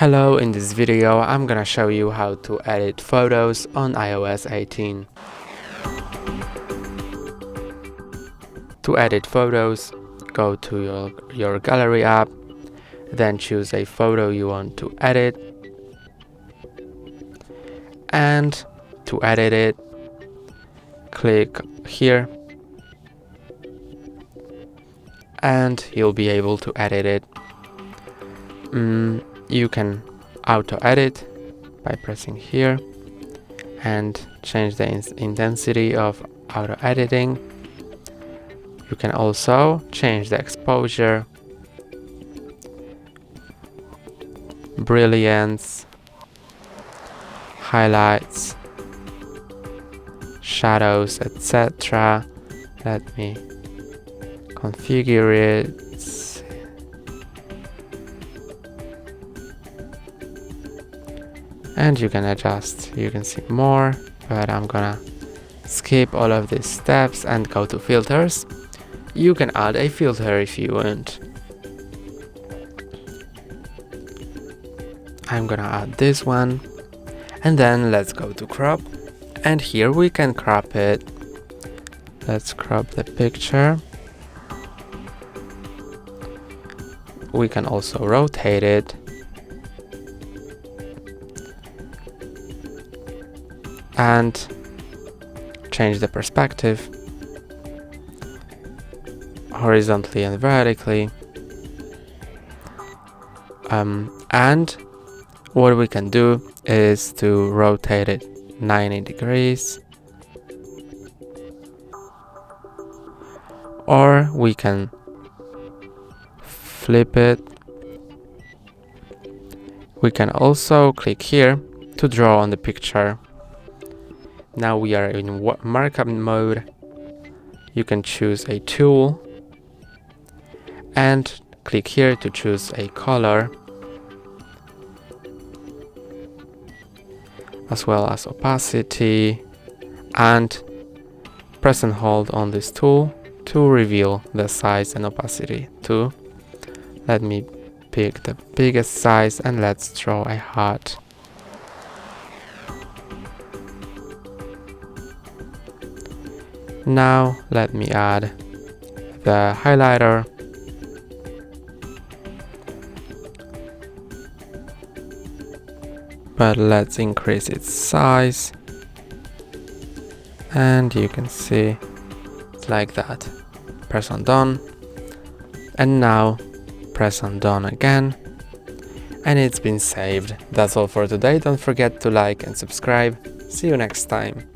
Hello, in this video I'm gonna show you how to edit photos on iOS 18. To edit photos, go to your gallery app, then choose a photo you want to edit, and to edit it, click here and you'll be able to edit it. You can auto edit by pressing here and change the intensity of auto editing. You can also change the exposure, brilliance, highlights, shadows, etc. Let me configure it. And you can adjust, you can see more, but I'm gonna skip all of these steps and go to filters. You can add a filter if you want. I'm gonna add this one, and then let's go to crop, and here we can crop it. Let's crop the picture. We can also rotate it. And change the perspective horizontally and vertically. And what we can do is to rotate it 90 degrees, or we can flip it. We can also click here to draw on the picture. Now we are in markup mode. You can choose a tool and click here to choose a color, as well as opacity, and press and hold on this tool to reveal the size and opacity too. Let me pick the biggest size and let's draw a heart. Now let me add the highlighter. But let's increase its size. And you can see it's like that. Press on done. And now press on done again. And it's been saved. That's all for today. Don't forget to like and subscribe. See you next time.